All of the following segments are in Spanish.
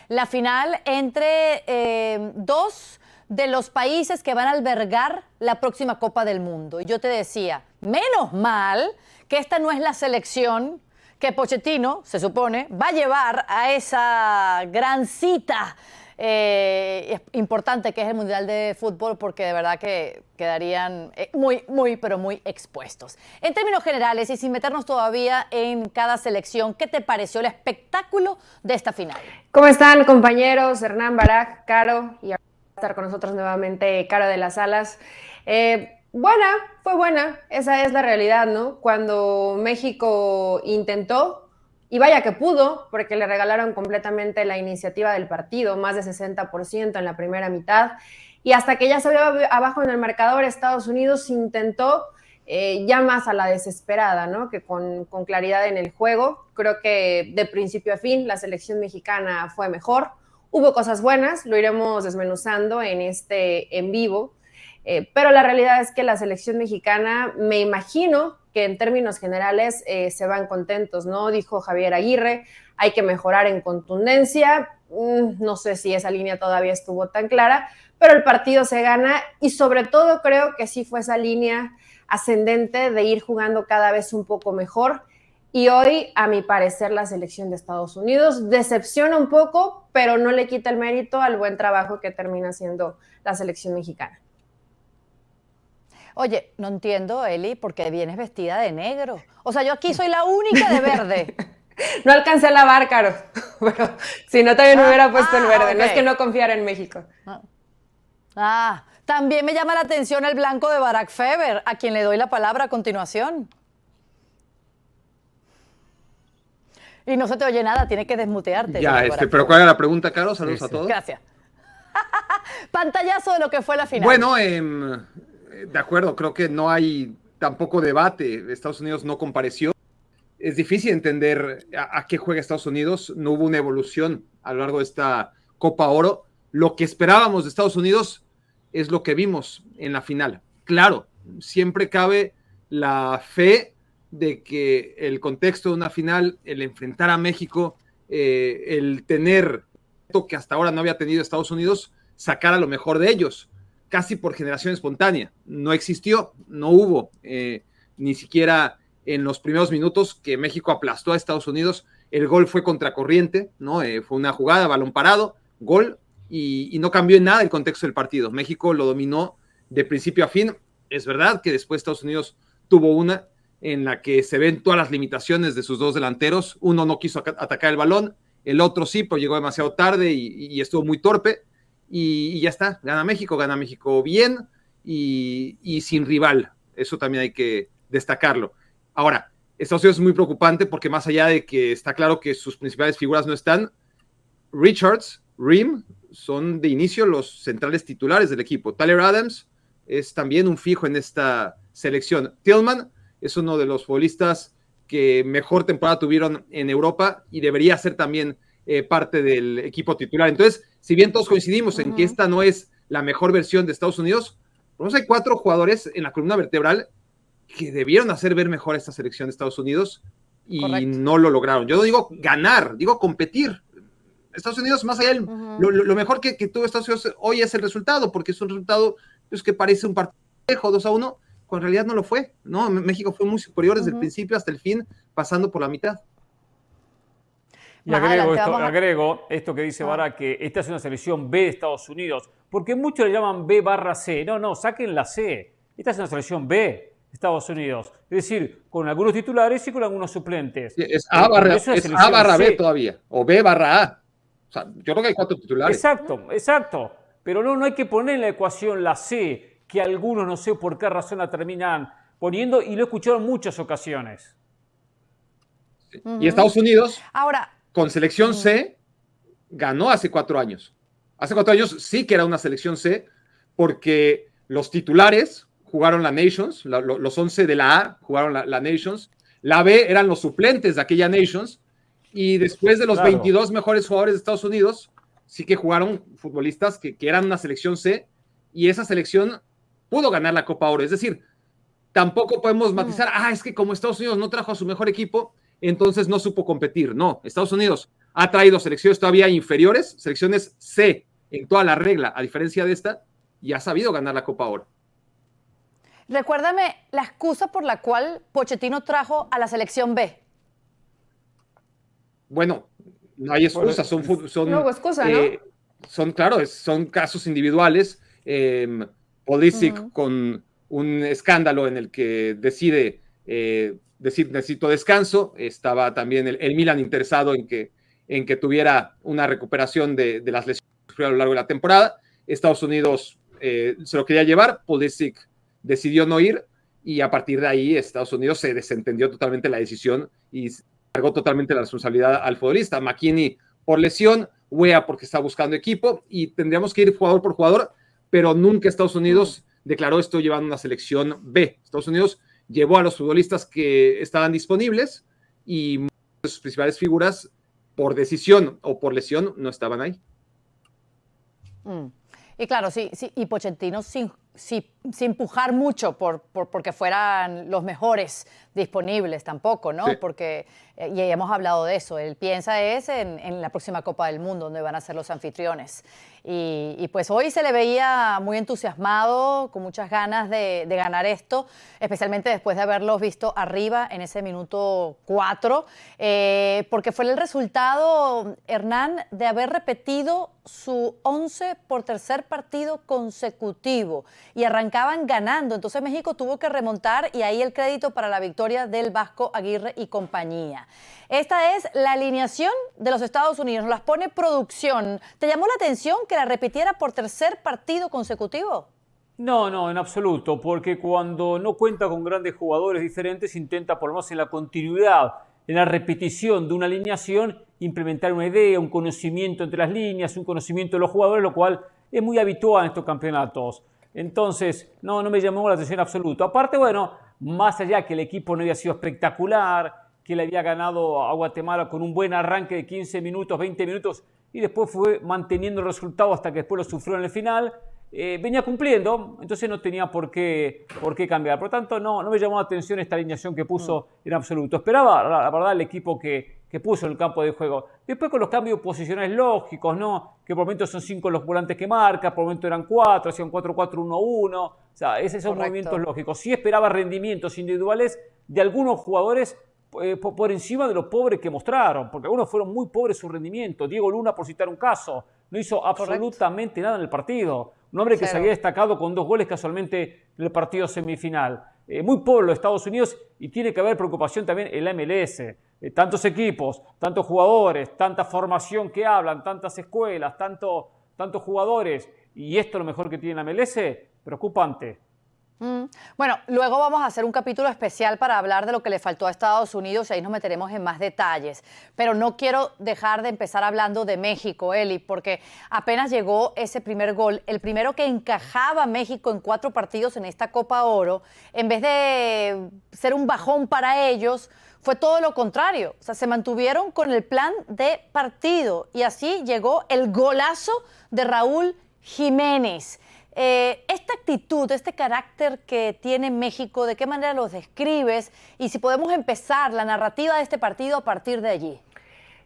la final entre dos de los países que van a albergar la próxima Copa del Mundo. Y yo te decía, menos mal que esta no es la selección que Pochettino, se supone, va a llevar a esa gran cita importante que es el Mundial de Fútbol, porque de verdad que quedarían pero muy expuestos. En términos generales y sin meternos todavía en cada selección, ¿qué te pareció el espectáculo de esta final? ¿Cómo están, compañeros? Hernán, Barak, Caro, y a estar con nosotros nuevamente Caro de las Alas. Fue buena, esa es la realidad, ¿no? Cuando México intentó, y vaya que pudo, porque le regalaron completamente la iniciativa del partido, más de 60% en la primera mitad, y hasta que ya se vio abajo en el marcador, Estados Unidos intentó ya más a la desesperada, ¿no? Que con claridad en el juego. Creo que de principio a fin la selección mexicana fue mejor. Hubo cosas buenas, lo iremos desmenuzando en este en vivo, pero la realidad es que la selección mexicana, me imagino que en términos generales se van contentos, ¿no? Dijo Javier Aguirre, hay que mejorar en contundencia. No sé si esa línea todavía estuvo tan clara, pero el partido se gana y sobre todo creo que sí fue esa línea ascendente de ir jugando cada vez un poco mejor. Y hoy, a mi parecer, la selección de Estados Unidos decepciona un poco, pero no le quita el mérito al buen trabajo que termina haciendo la selección mexicana. Oye, no entiendo, Eli, por qué vienes vestida de negro. O sea, yo aquí soy la única de verde. No alcancé a lavar, Caro, pero si no también me hubiera puesto el verde. Okay. No es que no confiara en México. También me llama la atención el blanco de Barak Feber, a quien le doy la palabra a continuación. Y no se te oye nada, tienes que desmutearte. Ya, pero ¿cuál era la pregunta, Caro? Saludos a todos. Gracias. Pantallazo de lo que fue la final. Bueno, de acuerdo, creo que no hay tampoco debate. Estados Unidos no compareció. Es difícil entender a qué juega Estados Unidos. No hubo una evolución a lo largo de esta Copa Oro. Lo que esperábamos de Estados Unidos es lo que vimos en la final. Claro, siempre cabe la fe de que el contexto de una final, el enfrentar a México, el tener esto que hasta ahora no había tenido Estados Unidos, sacara lo mejor de ellos, casi por generación espontánea. No existió, no hubo, ni siquiera en los primeros minutos que México aplastó a Estados Unidos. El gol fue contracorriente, ¿no? Fue una jugada, balón parado, gol, y no cambió en nada el contexto del partido. México lo dominó de principio a fin. Es verdad que después Estados Unidos tuvo una en la que se ven todas las limitaciones de sus dos delanteros. Uno no quiso atacar el balón, el otro sí, pero llegó demasiado tarde y estuvo muy torpe, y ya está, gana México bien y sin rival. Eso también hay que destacarlo. Ahora, Estados Unidos es muy preocupante porque más allá de que está claro que sus principales figuras no están, Richards, Ream, son de inicio los centrales titulares del equipo. Tyler Adams es también un fijo en esta selección. Tillman es uno de los futbolistas que mejor temporada tuvieron en Europa y debería ser también parte del equipo titular. Entonces, si bien todos coincidimos en que esta no es la mejor versión de Estados Unidos, pues hay 4 jugadores en la columna vertebral que debieron hacer ver mejor a esta selección de Estados Unidos y Correcto. No lo lograron. Yo no digo ganar, digo competir. Estados Unidos, más allá, lo mejor que tuvo Estados Unidos hoy es el resultado, porque es un resultado pues, que parece un partido 2-1, cuando en realidad no lo fue, ¿no? México fue muy superior desde el principio hasta el fin, pasando por la mitad. Y agrego esto que dice Barak, que esta es una selección B de Estados Unidos, porque muchos le llaman B/C. No, saquen la C. Esta es una selección B de Estados Unidos. Es decir, con algunos titulares y con algunos suplentes. Sí, es A/B todavía, o B/A. O sea, yo creo que hay 4 titulares. Exacto. Pero no hay que poner en la ecuación la C, que algunos no sé por qué razón la terminan poniendo, y lo he escuchado en muchas ocasiones. Sí. Y Estados Unidos, ahora, con selección C, ganó hace 4 años. Hace 4 años sí que era una selección C, porque los titulares jugaron la Nations, los 11 de la A jugaron la Nations, la B eran los suplentes de aquella Nations, y después de los 22 mejores jugadores de Estados Unidos, sí que jugaron futbolistas que eran una selección C, y esa selección pudo ganar la Copa Oro. Es decir, tampoco podemos matizar, es que como Estados Unidos no trajo a su mejor equipo, entonces no supo competir. No, Estados Unidos, ha traído selecciones todavía inferiores, selecciones C en toda la regla, a diferencia de esta, y ha sabido ganar la Copa Oro. Recuérdame la excusa por la cual Pochettino trajo a la selección B. Bueno, no hay excusa, no hubo excusa, ¿no? Son casos individuales. Pulisic con un escándalo en el que decide decir necesito descanso. Estaba también el Milan interesado en que tuviera una recuperación de las lesiones a lo largo de la temporada. Estados Unidos se lo quería llevar, Pulisic decidió no ir y a partir de ahí Estados Unidos se desentendió totalmente la decisión y cargó totalmente la responsabilidad al futbolista. McKennie por lesión, Weah porque está buscando equipo y tendríamos que ir jugador por jugador, pero nunca Estados Unidos declaró esto llevando una selección B. Estados Unidos llevó a los futbolistas que estaban disponibles y muchas de sus principales figuras por decisión o por lesión no estaban ahí. Y claro, sí, y Pochettino sin empujar mucho porque fueran los mejores disponibles tampoco, ¿no? Sí. Porque, y hemos hablado de eso, él piensa en la próxima Copa del Mundo, donde van a ser los anfitriones. Y pues hoy se le veía muy entusiasmado, con muchas ganas de ganar esto, especialmente después de haberlos visto arriba en ese minuto 4, porque fue el resultado, Hernán, de haber repetido su 11 por tercer partido consecutivo y arrancaban ganando. Entonces México tuvo que remontar y ahí el crédito para la victoria del Vasco Aguirre y compañía. Esta es la alineación de los Estados Unidos, nos las pone producción. ¿Te llamó la atención que la repitiera por tercer partido consecutivo? No, en absoluto, porque cuando no cuenta con grandes jugadores diferentes, intenta por lo menos en la continuidad, en la repetición de una alineación, implementar una idea, un conocimiento entre las líneas, un conocimiento de los jugadores, lo cual es muy habitual en estos campeonatos. Entonces, no me llamó la atención en absoluto. Aparte, bueno, más allá que el equipo no había sido espectacular, que le había ganado a Guatemala con un buen arranque de 15 minutos, 20 minutos, y después fue manteniendo el resultado hasta que después lo sufrió en el final, venía cumpliendo, entonces no tenía por qué cambiar. Por lo tanto, no me llamó la atención esta alineación que puso en absoluto. Esperaba, la verdad, el equipo que puso en el campo de juego. Después con los cambios posicionales lógicos, ¿no? Que por momentos son 5 los volantes que marca, por momentos eran 4, hacían 4-4-1-1. O sea, esos son movimientos lógicos. Sí esperaba rendimientos individuales de algunos jugadores por encima de lo pobres que mostraron, porque algunos fueron muy pobres su rendimiento. Diego Luna, por citar un caso, no hizo absolutamente nada en el partido. Un hombre que se había destacado con 2 goles casualmente en el partido semifinal. Muy pobre los Estados Unidos y tiene que haber preocupación también en la MLS. Tantos equipos, tantos jugadores, tanta formación que hablan, tantas escuelas, tantos jugadores, y esto es lo mejor que tiene la MLS, preocupante. Bueno, luego vamos a hacer un capítulo especial para hablar de lo que le faltó a Estados Unidos y ahí nos meteremos en más detalles. Pero no quiero dejar de empezar hablando de México, Eli, porque apenas llegó ese primer gol, el primero que encajaba México en 4 partidos en esta Copa Oro, en vez de ser un bajón para ellos, fue todo lo contrario. O sea, se mantuvieron con el plan de partido y así llegó el golazo de Raúl Jiménez. Esta actitud, este carácter que tiene México, ¿de qué manera los describes? Y si podemos empezar la narrativa de este partido a partir de allí.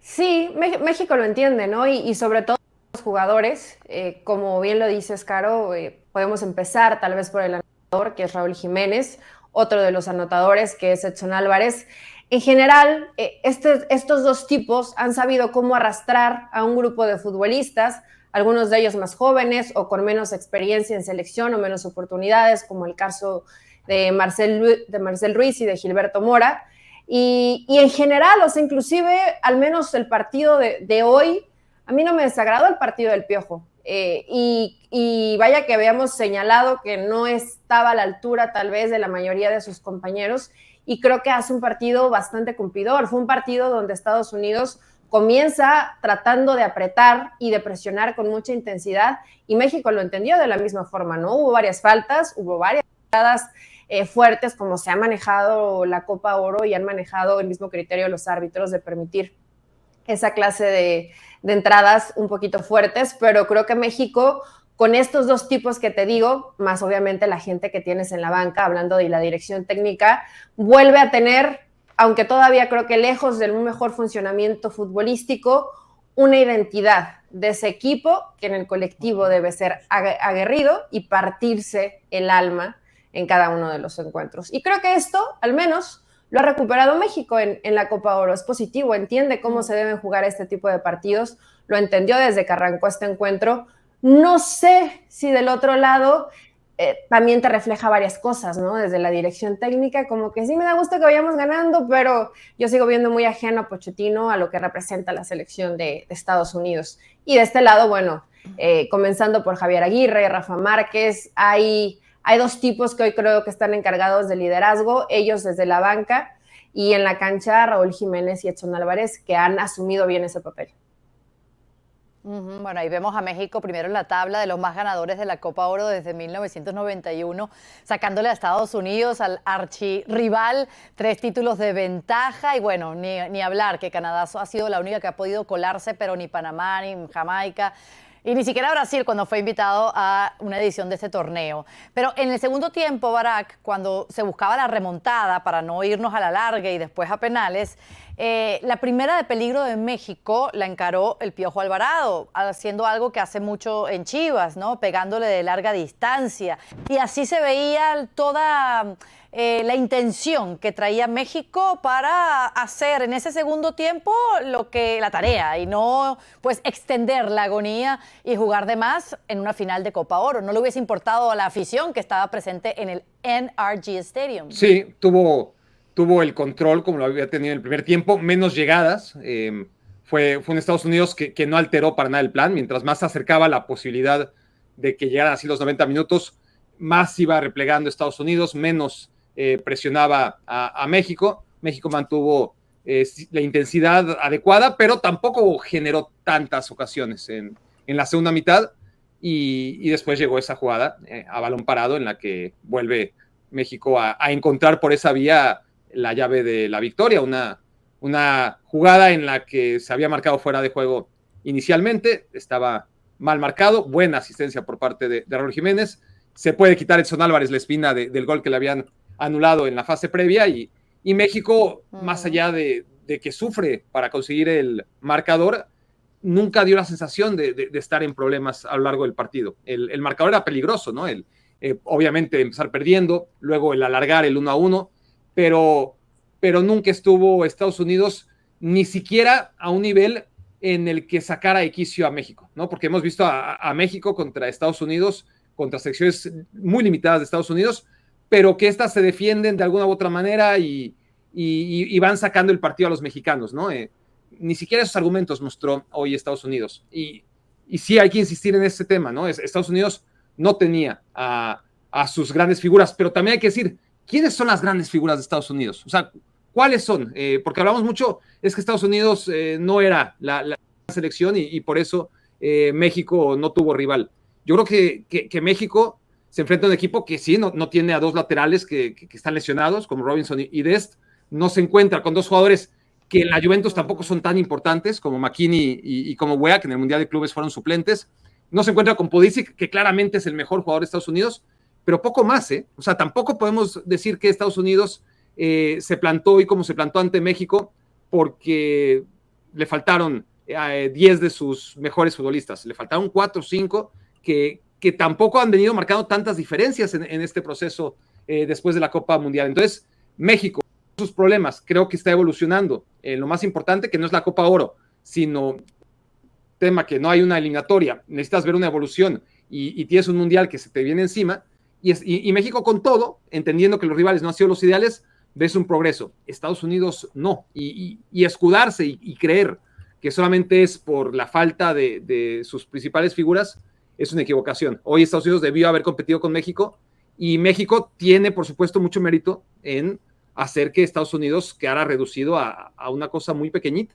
Sí, México lo entiende, ¿no? Y sobre todo los jugadores, como bien lo dices, Caro, podemos empezar tal vez por el anotador, que es Raúl Jiménez, otro de los anotadores, que es Edson Álvarez. En general, estos 2 tipos han sabido cómo arrastrar a un grupo de futbolistas, algunos de ellos más jóvenes o con menos experiencia en selección o menos oportunidades, como el caso de Marcel Ruiz y de Gilberto Mora. Y en general, o sea, inclusive, al menos el partido de hoy, a mí no me desagradó el partido del Piojo. Y vaya que habíamos señalado que no estaba a la altura tal vez de la mayoría de sus compañeros, y creo que hace un partido bastante cumplidor. Fue un partido donde Estados Unidos comienza tratando de apretar y de presionar con mucha intensidad, y México lo entendió de la misma forma, ¿no? Hubo varias faltas, hubo varias jugadas fuertes, como se ha manejado la Copa Oro y han manejado el mismo criterio los árbitros de permitir esa clase de entradas un poquito fuertes, pero creo que México, con estos 2 tipos que te digo, más obviamente la gente que tienes en la banca, hablando de la dirección técnica, vuelve a tener, aunque todavía creo que lejos de un mejor funcionamiento futbolístico, una identidad de ese equipo que en el colectivo debe ser aguerrido y partirse el alma en cada uno de los encuentros. Y creo que esto, al menos, lo ha recuperado México en la Copa Oro. Es positivo, entiende cómo se deben jugar este tipo de partidos, lo entendió desde que arrancó este encuentro. No sé si del otro lado también te refleja varias cosas, ¿no? Desde la dirección técnica, como que sí me da gusto que vayamos ganando, pero yo sigo viendo muy ajeno a Pochettino, a lo que representa la selección de Estados Unidos. Y de este lado, bueno, comenzando por Javier Aguirre, Rafa Márquez, hay dos tipos que hoy creo que están encargados de liderazgo, ellos desde la banca, y en la cancha Raúl Jiménez y Edson Álvarez, que han asumido bien ese papel. Bueno, ahí vemos a México primero en la tabla de los más ganadores de la Copa Oro desde 1991, sacándole a Estados Unidos, al archirrival, 3 títulos de ventaja. Y bueno, ni hablar que Canadá ha sido la única que ha podido colarse, pero ni Panamá, ni Jamaica, y ni siquiera Brasil cuando fue invitado a una edición de este torneo. Pero en el segundo tiempo, Barak, cuando se buscaba la remontada para no irnos a la larga y después a penales, la primera de peligro de México la encaró el Piojo Alvarado, haciendo algo que hace mucho en Chivas, ¿no? Pegándole de larga distancia. Y así se veía toda la intención que traía México para hacer en ese segundo tiempo la tarea y no pues extender la agonía y jugar de más en una final de Copa Oro. No le hubiese importado a la afición que estaba presente en el NRG Stadium. Sí, tuvo el control como lo había tenido en el primer tiempo, menos llegadas. Fue un Estados Unidos que no alteró para nada el plan. Mientras más se acercaba la posibilidad de que llegaran así los 90 minutos, más iba replegando Estados Unidos, menos presionaba a México. México mantuvo la intensidad adecuada, pero tampoco generó tantas ocasiones en la segunda mitad. Y después llegó esa jugada a balón parado en la que vuelve México a encontrar por esa vía la llave de la victoria, una jugada en la que se había marcado fuera de juego inicialmente, estaba mal marcado, buena asistencia por parte de Raúl Jiménez, se puede quitar Edson Álvarez la espina del gol que le habían anulado en la fase previa y México, más allá de que sufre para conseguir el marcador, nunca dio la sensación de estar en problemas a lo largo del partido. El marcador era peligroso, ¿no? Obviamente empezar perdiendo, luego el alargar el 1-1, pero nunca estuvo Estados Unidos ni siquiera a un nivel en el que sacara de quicio a México, ¿no? Porque hemos visto a México contra Estados Unidos, contra secciones muy limitadas de Estados Unidos, pero que estas se defienden de alguna u otra manera y van sacando el partido a los mexicanos, ¿no? Ni siquiera esos argumentos mostró hoy Estados Unidos. Y sí hay que insistir en ese tema, ¿no? Estados Unidos no tenía a sus grandes figuras, pero también hay que decir, ¿quiénes son las grandes figuras de Estados Unidos? O sea, ¿cuáles son? Porque hablamos mucho, es que Estados Unidos no era la selección y por eso México no tuvo rival. Yo creo que México se enfrenta a un equipo que sí, no tiene a 2 laterales que están lesionados, como Robinson y Dest, no se encuentra con 2 jugadores que en la Juventus tampoco son tan importantes como McKinney y como Weah, que en el Mundial de Clubes fueron suplentes, no se encuentra con Pulisic, que claramente es el mejor jugador de Estados Unidos, pero poco más, ¿eh? O sea, tampoco podemos decir que Estados Unidos se plantó hoy como se plantó ante México porque le faltaron 10 de sus mejores futbolistas, le faltaron 4 o 5 que tampoco han venido marcando tantas diferencias en este proceso después de la Copa Mundial. Entonces, México, sus problemas, creo que está evolucionando. Lo más importante que no es la Copa Oro, sino tema que no hay una eliminatoria, necesitas ver una evolución y tienes un mundial que se te viene encima y México con todo, entendiendo que los rivales no han sido los ideales, ves un progreso. Estados Unidos no, y escudarse y creer que solamente es por la falta de sus principales figuras es una equivocación. Hoy Estados Unidos debió haber competido con México y México tiene, por supuesto, mucho mérito en hacer que Estados Unidos quedara reducido a una cosa muy pequeñita.